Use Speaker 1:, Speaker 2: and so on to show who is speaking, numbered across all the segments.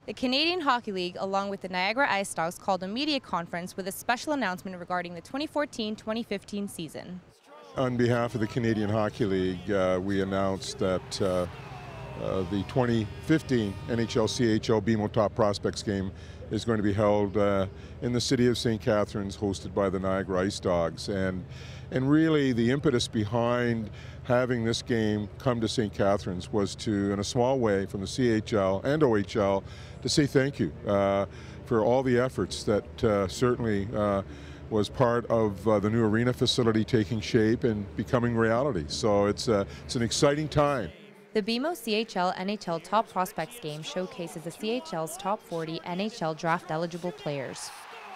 Speaker 1: The Canadian Hockey League, along with the Niagara Ice Dogs, called a media conference with a special announcement regarding the 2014-2015 season.
Speaker 2: On behalf of the Canadian Hockey League, we announced that the 2015 NHL-CHL BMO Top Prospects game is going to be held in the city of St. Catharines, hosted by the Niagara Ice Dogs. And really the impetus behind having this game come to St. Catharines was to, in a small way, from the CHL and OHL, to say thank you for all the efforts that certainly was part of the new arena facility taking shape and becoming reality. So it's an exciting time.
Speaker 1: The BMO CHL NHL Top Prospects game showcases the CHL's top 40 NHL draft-eligible players.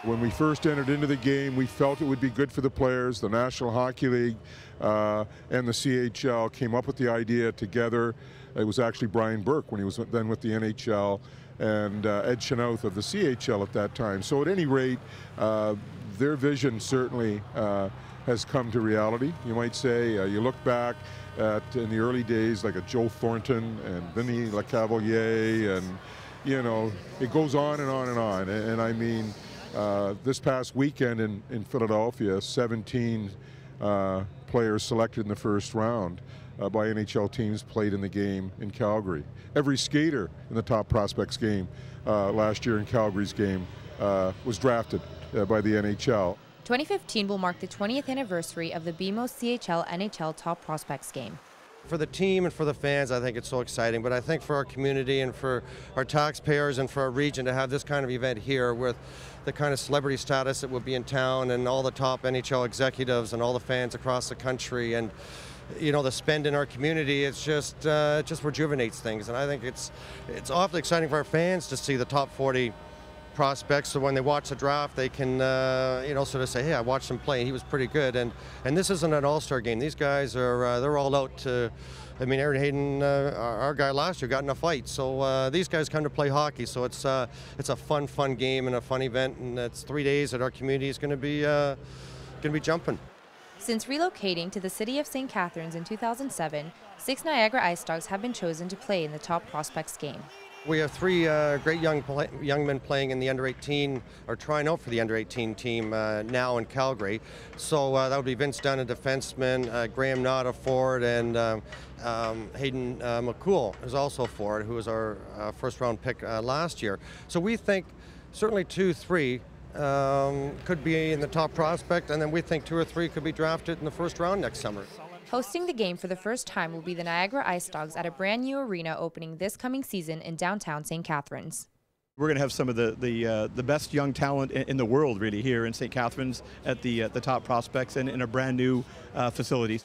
Speaker 2: When we first entered into the game, we felt it would be good for the players. The National Hockey League and the CHL came up with the idea together. It was actually Brian Burke when he was then with the NHL, and Ed Chenoweth of the CHL at that time. So at any rate, their vision certainly has come to reality, you might say. You look back at, in the early days, like a Joe Thornton and Vinny LeCavalier, and you know, it goes on and on and on. And I mean, this past weekend in Philadelphia, 17 players selected in the first round by NHL teams played in the game in Calgary. Every skater in the Top Prospects game last year in Calgary's game was drafted by the NHL.
Speaker 1: 2015 will mark the 20th anniversary of the BMO CHL NHL Top Prospects game.
Speaker 3: For the team and for the fans, I think it's so exciting, but I think for our community and for our taxpayers and for our region to have this kind of event here with the kind of celebrity status that will be in town and all the top NHL executives and all the fans across the country, and you know, the spend in our community, it just rejuvenates things. And I think it's awfully exciting for our fans to see the top 40 prospects, so when they watch the draft, they can you know, sort of say, hey, I watched him play, he was pretty good. And this isn't an all-star game. These guys are they're all out to, I mean, Aaron Hayden, our guy last year, got in a fight. So these guys come to play hockey, so it's a fun game and a fun event, and it's 3 days that our community is going to be jumping.
Speaker 1: Since relocating to the city of St. Catharines in 2007, 6 Niagara Ice Dogs have been chosen to play in the Top Prospects game.
Speaker 3: We have 3 great young men playing in the under-18, or trying out for the under-18 team now in Calgary. So that would be Vince Dunn, a defenseman, Graham Knott, a forward, and Hayden McCool is also a forward, who was our first-round pick last year. So we think certainly 2, 3 could be in the top prospect, and then we think 2 or 3 could be drafted in the first round next summer.
Speaker 1: Hosting the game for the first time will be the Niagara Ice Dogs at a brand new arena opening this coming season in downtown St. Catharines.
Speaker 4: We're going to have some of the best young talent in the world, really, here in St. Catharines at the Top Prospects and in a brand new facility.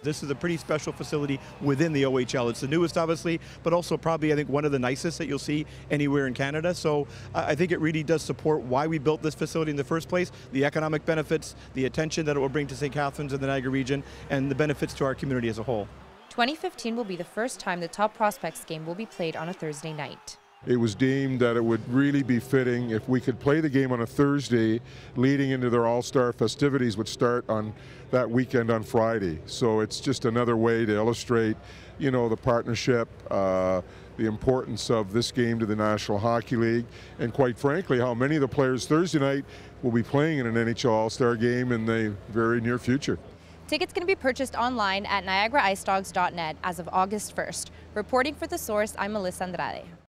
Speaker 4: This is a pretty special facility within the OHL. It's the newest, obviously, but also probably, I think, one of the nicest that you'll see anywhere in Canada. So I think it really does support why we built this facility in the first place, the economic benefits, the attention that it will bring to St. Catharines and the Niagara region, and the benefits to our community as a whole.
Speaker 1: 2015 will be the first time the Top Prospects game will be played on a Thursday night.
Speaker 2: It was deemed that it would really be fitting if we could play the game on a Thursday leading into their All-Star festivities, which start on that weekend on Friday. So it's just another way to illustrate, you know, the partnership, the importance of this game to the National Hockey League, and quite frankly, how many of the players Thursday night will be playing in an NHL All-Star game in the very near future.
Speaker 1: Tickets can be purchased online at niagaraicedogs.net as of August 1st. Reporting for The Source, I'm Melissa Andrade.